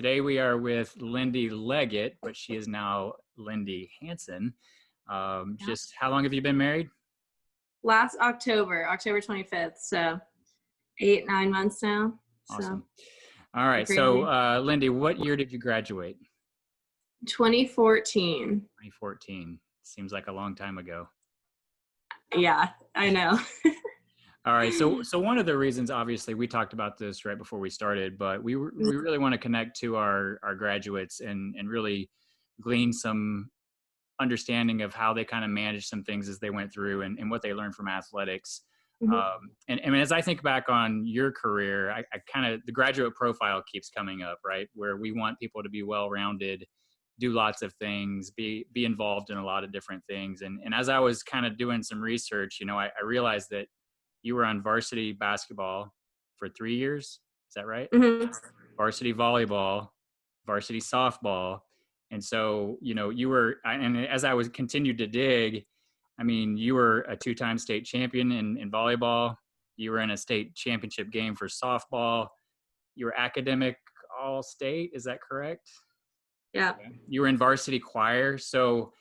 Today we are with Lindy Leggett, but she is now Lindy Hansen. Yeah. Just how long have you been married? Last October 25th. So 8, 9 months now. So Awesome. All right. So, crazy. Lindy, what year did you graduate? 2014. 2014. Seems like a long time ago. Yeah, I know. All right. So one of the reasons, obviously, we talked about this right before we started, but we really want to connect to our graduates and really glean some understanding of how they kind of managed some things as they went through and what they learned from athletics. Mhm. And as I think back on your career, I kind of, the graduate profile keeps coming up, right? Where we want people to be well-rounded, do lots of things, be involved in a lot of different things. And as I was kind of doing some research, I realized that you were on varsity basketball for 3 years. Is that right? Mhm. Varsity volleyball, varsity softball. And so, you were, and as I was continued to dig, I mean, you were a two-time state champion in volleyball. You were in a state championship game for softball. You were academic all state. Is that correct? Yeah. Okay. You were in varsity choir. So,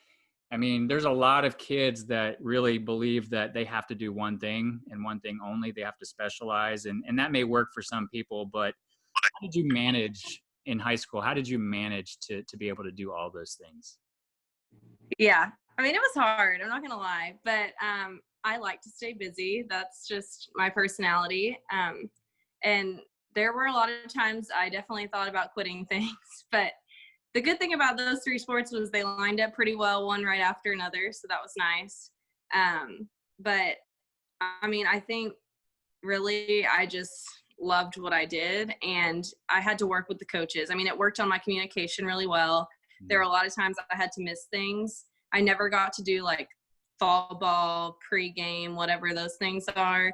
I mean, there's a lot of kids that really believe that they have to do one thing and one thing only. They have to specialize. And that may work for some people, but how did you manage in high school? How did you manage to be able to do all those things? Yeah. I mean, it was hard. I'm not going to lie, but I like to stay busy. That's just my personality. And there were a lot of times I definitely thought about quitting things, but the good thing about those three sports was they lined up pretty well, one right after another. So that was nice. But I mean, I think really I just loved what I did and I had to work with the coaches. I mean, it worked on my communication really well. There were a lot of times I had to miss things. I never got to do like fall ball, pre-game, whatever those things are,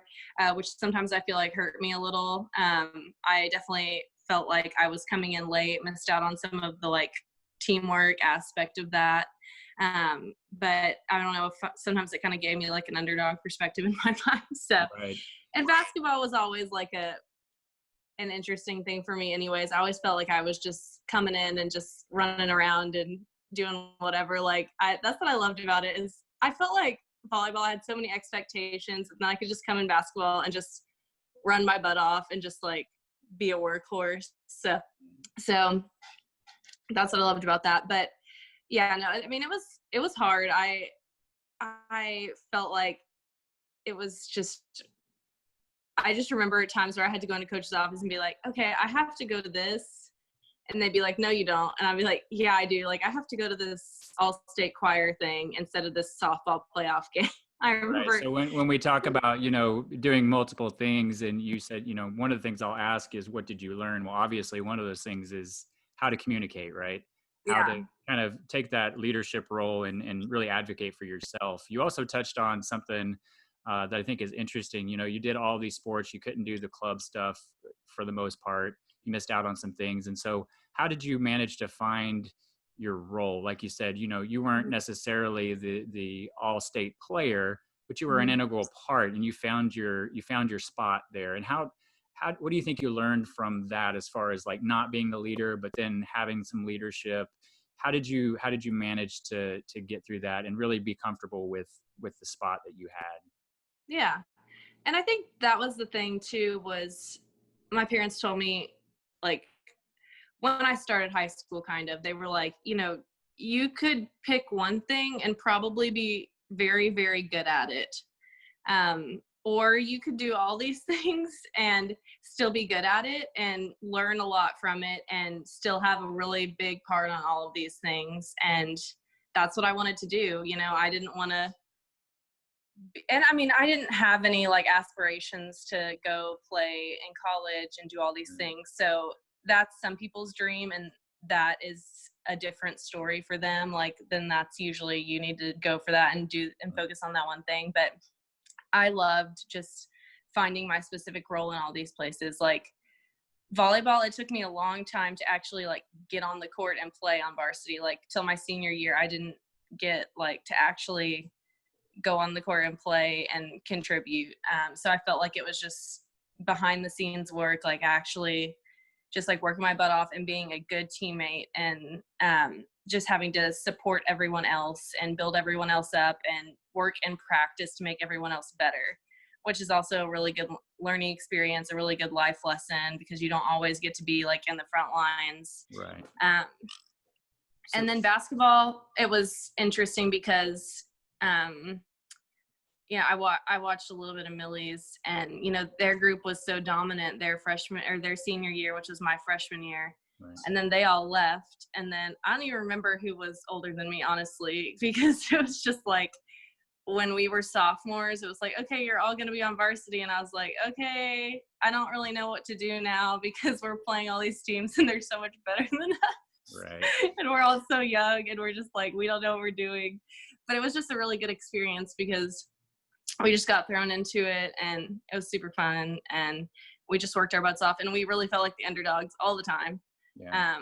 which sometimes I feel like hurt me a little. I definitely felt like I was coming in late, missed out on some of the like teamwork aspect of that. But I don't know if sometimes it kind of gave me like an underdog perspective in my mind. So, Right. and basketball was always like an interesting thing for me anyways. I always felt like I was just coming in and just running around and doing whatever. Like that's what I loved about it is I felt like volleyball had so many expectations and then I could just come in basketball and just run my butt off and just like be a workhorse. So that's what I loved about that. But yeah, no, I mean it was hard. I felt like it was just I just remember times where I had to go into coach's office and be like, okay, I have to go to this. And they'd be like, no, you don't. And I'd be like, yeah, I do. Like, I have to go to this all-state choir thing instead of this softball playoff game. I Right. remember. So when we talk about, doing multiple things and you said, one of the things I'll ask is what did you learn? Well, obviously one of those things is how to communicate, right? How Yeah. to kind of take that leadership role and really advocate for yourself. You also touched on something that I think is interesting. You did all these sports, you couldn't do the club stuff for the most part. You missed out on some things. And so how did you manage to find your role? Like you said, you weren't necessarily the all-state player, but you were an Mhm. integral part and you found your spot there. And how what do you think you learned from that as far as like not being the leader but then having some leadership? How did you manage to get through that and really be comfortable with the spot that you had? Yeah. And I think that was the thing too, was my parents told me, like, when I started high school, kind of, they were like, you could pick one thing and probably be very, very good at it. Or you could do all these things and still be good at it and learn a lot from it and still have a really big part on all of these things. And that's what I wanted to do. I didn't want to, and I mean, I didn't have any like aspirations to go play in college and do all these things. So that's some people's dream. And that is a different story for them. Like, then that's usually you need to go for that and do and focus on that one thing. But I loved just finding my specific role in all these places. Like volleyball, it took me a long time to actually like get on the court and play on varsity. Like till my senior year, I didn't get like to actually go on the court and play and contribute. So I felt like it was just behind the scenes work, like actually just like working my butt off and being a good teammate, and just having to support everyone else and build everyone else up and work and practice to make everyone else better, which is also a really good learning experience, a really good life lesson, because you don't always get to be like in the front lines. Right. And then basketball, it was interesting because, yeah, I watched a little bit of Millie's, and their group was so dominant their freshman or their senior year, which was my freshman year. Right. And then they all left, and then I don't even remember who was older than me, honestly, because it was just like when we were sophomores, it was like, okay, you're all going to be on varsity, and I was like, okay, I don't really know what to do now because we're playing all these teams and they're so much better than us. Right. And we're all so young, and we're just like, we don't know what we're doing. But it was just a really good experience because we just got thrown into it, and it was super fun, and we just worked our butts off, and we really felt like the underdogs all the time. Yeah.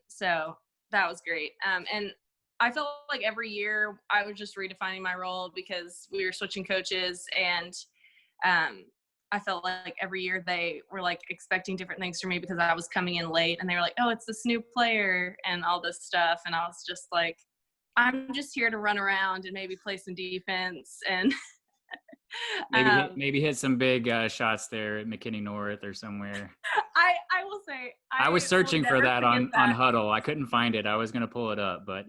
So that was great. And I felt like every year I was just redefining my role because we were switching coaches, and I felt like every year they were like expecting different things from me because I was coming in late, and they were like, oh, it's this new player and all this stuff. And I was just like, I'm just here to run around and maybe play some defense. And Maybe hit some big shots there at McKinney North or somewhere. I will say I was will searching for never that forget on that. Huddle. I couldn't find it. I was going to pull it up, but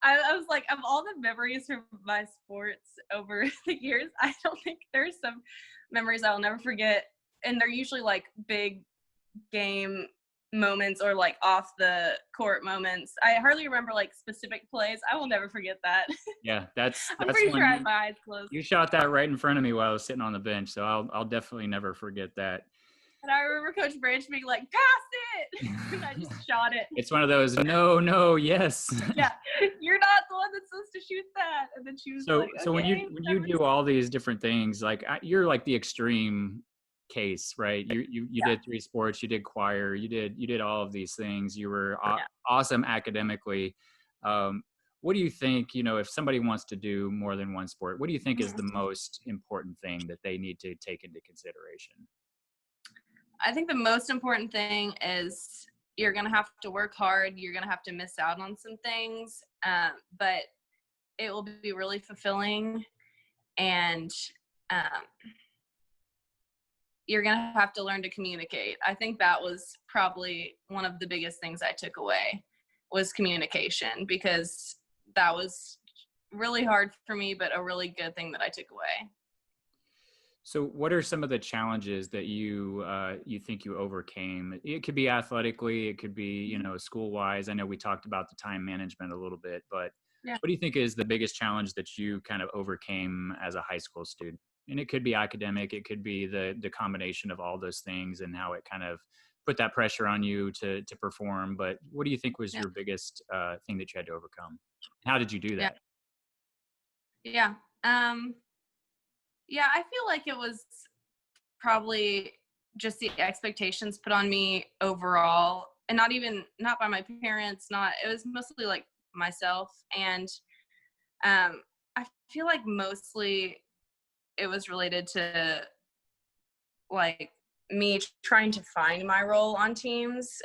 I was like, of all the memories from my sports over the years, I don't think there's some memories I'll never forget. And they're usually like big game moments or like off the court moments. I hardly remember like specific plays. I will never forget that. yeah, that's I'm pretty sure when I had my eyes closed. you shot that right in front of me while I was sitting on the bench. So I'll definitely never forget that. And I remember Coach Branch being like, pass it. And I just shot it. It's one of those, no, yes. Yeah, you're not the one that's supposed to shoot that. And then she was So like, so when okay. you do all these different things, like you're like the extreme case, right? You Yeah. did 3 sports, you did choir, you did all of these things. You were Yeah. awesome academically. What do you think, if somebody wants to do more than one sport, what do you think is the most important thing that they need to take into consideration? I think the most important thing is you're going to have to work hard. You're going to have to miss out on some things, but it will be really fulfilling. And you're going to have to learn to communicate. I think that was probably one of the biggest things I took away was communication, because that was really hard for me, but a really good thing that I took away. So what are some of the challenges that you think you overcame? It could be athletically, it could be, school wise. I know we talked about the time management a little bit, but Yeah. what do you think is the biggest challenge that you kind of overcame as a high school student? And it could be academic, it could be the combination of all those things and how it kind of put that pressure on you to perform. But what do you think was Yeah. your biggest thing that you had to overcome? How did you do Yeah. that? Yeah. Yeah, I feel like it was probably just the expectations put on me overall, and not by my parents, it was mostly like myself. And I feel like mostly it was related to like me trying to find my role on teams.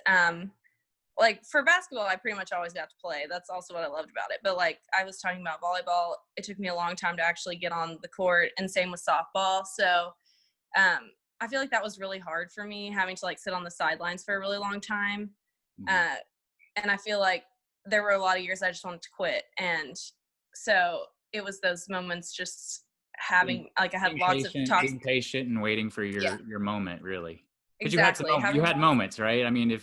Like for basketball, I pretty much always got to play. That's also what I loved about it. But like I was talking about volleyball, it took me a long time to actually get on the court, and same with softball. So I feel like that was really hard for me, having to like sit on the sidelines for a really long time. Mhm. And I feel like there were a lot of years I just wanted to quit. And so it was those moments just Being, having, like I had lots of talks. being patient and waiting for Yeah, your moment, really. Because you had some exactly. you Having had lots. moments, right? I mean, Yeah,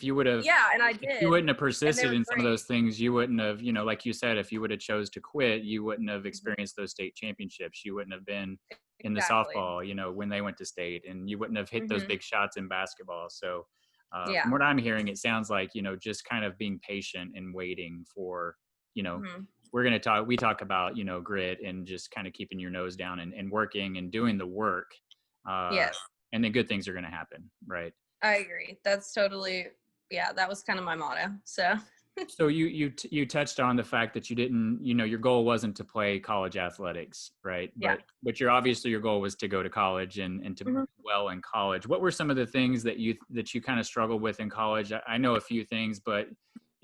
and I if you did. wouldn't have And they persisted were in some of great. those things, you wouldn't have, like you said, if you would have chose to quit, you wouldn't have Mhm. experienced those state championships. You wouldn't have been in the Exactly. softball, when they went to state, and you wouldn't have hit those Hmm. big shots in basketball. So, from Yeah. what I'm hearing, it sounds like, just kind of being patient and waiting for, you know, Hmm. we talk about, grit and just kind of keeping your nose down and working and doing the work. Uh, Yes, and then good things are going to happen. Right. I agree. That's totally, yeah, that was kind of my motto. So, So you touched on the fact that you didn't, your goal wasn't to play college athletics, right? Yeah. But your goal was to go to college and to do Hmm. well in college. What were some of the things that you kind of struggled with in college? I know a few things, but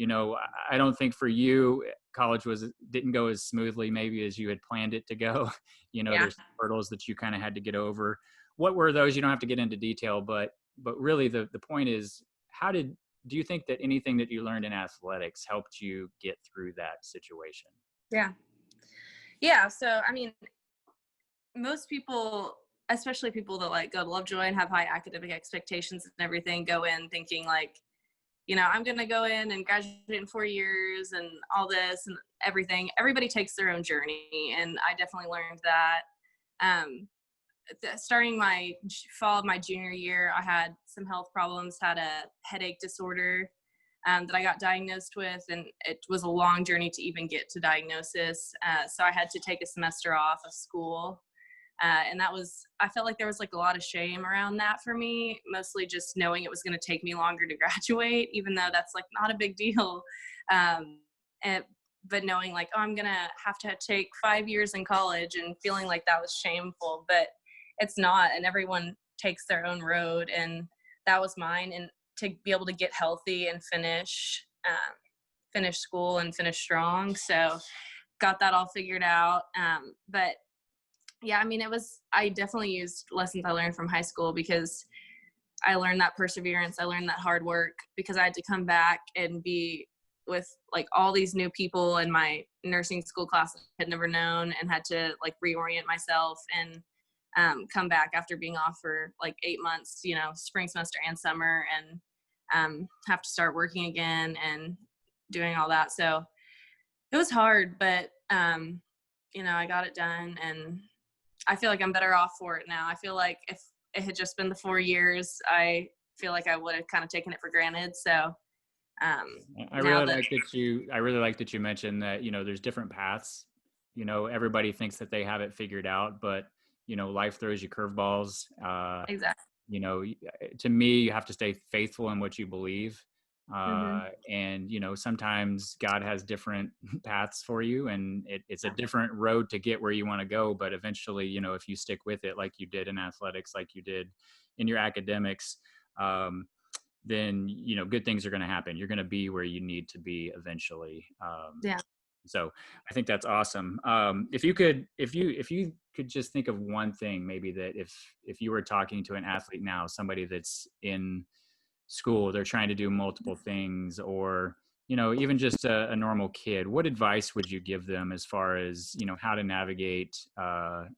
I don't think for you college didn't go as smoothly maybe as you had planned it to go. Yeah. There's hurdles that you kind of had to get over. What were those? You don't have to get into detail, but really the point is, how did do you think that anything that you learned in athletics helped you get through that situation? Yeah. Yeah. So, I mean, most people, especially people that like go to Lovejoy and have high academic expectations and everything, go in thinking like, I'm going to go in and graduate in 4 years and all this and everything. Everybody takes their own journey. And I definitely learned that. Um, Starting my fall of my junior year, I had some health problems, had a headache disorder that I got diagnosed with, and it was a long journey to even get to diagnosis. So I had to take a semester off of school. And I felt like there was like a lot of shame around that for me, mostly just knowing it was going to take me longer to graduate, even though that's like not a big deal. Um, and, but knowing like, oh, I'm going to take 5 years in college and feeling like that was shameful, but it's not. And everyone takes their own road. And that was mine. And to be able to get healthy and finish school and finish strong. So got that all figured out. But yeah, I mean, I definitely used lessons I learned from high school because I learned that perseverance. I learned that hard work because I had to come back and be with like all these new people in my nursing school class I had never known, and had to like reorient myself and come back after being off for like 8 months, spring semester and summer, and have to start working again and doing all that. So it was hard, but I got it done, and I feel like I'm better off for it now. I feel like if it had just been the 4 years, I feel like I would have kind of taken it for granted. So I now really that, like that you mentioned that, there's different paths. Everybody thinks that they have it figured out, but life throws you curveballs. exactly. To me, you have to stay faithful in what you believe. Hmm. And sometimes God has different paths for you, and it's a different road to get where you want to go. But eventually, if you stick with it, like you did in athletics, like you did in your academics, um, then good things are going to happen. You're going to be where you need to be eventually. Yeah. So I think that's awesome. If you could just think of one thing, maybe that if you were talking to an athlete now, somebody that's in school, they're trying to do multiple things, or even just a normal kid, what advice would you give them as far as how to navigate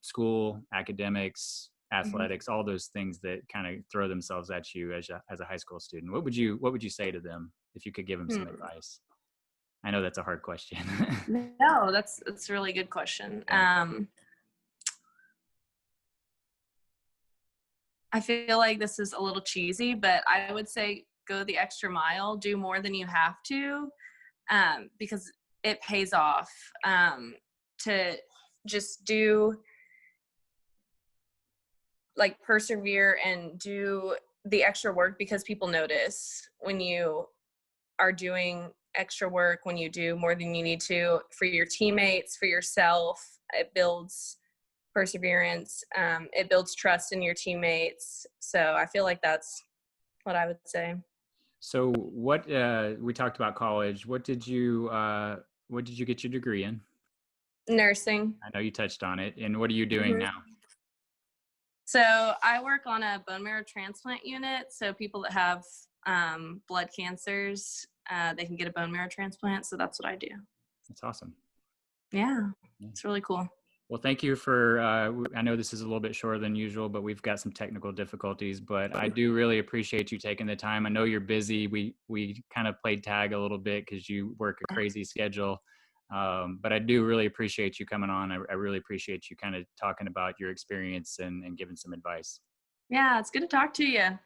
school, academics, Hmm. athletics, all those things that kind of throw themselves at you as a high school student? What would you say to them if you could give them some Hmm. advice? I know that's a hard question. No, that's a really good question. Yeah. I feel like this is a little cheesy, but I would say go the extra mile, do more than you have to, because it pays off, to just do like persevere and do the extra work, because people notice when you are doing extra work, when you do more than you need to for your teammates, for yourself. It builds perseverance. It builds trust in your teammates. So I feel like that's what I would say. So what we talked about college. What did you get your degree in? Nursing. I know you touched on it. And what are you doing Hmm. now? So I work on a bone marrow transplant unit. So people that have blood cancers, they can get a bone marrow transplant. So that's what I do. That's awesome. Yeah, Yeah. it's really cool. Well, thank you for, I know this is a little bit shorter than usual, but we've got some technical difficulties, but I do really appreciate you taking the time. I know you're busy. We kind of played tag a little bit because you work a crazy schedule. But I do really appreciate you coming on. I really appreciate you kind of talking about your experience and giving some advice. Yeah, it's good to talk to you.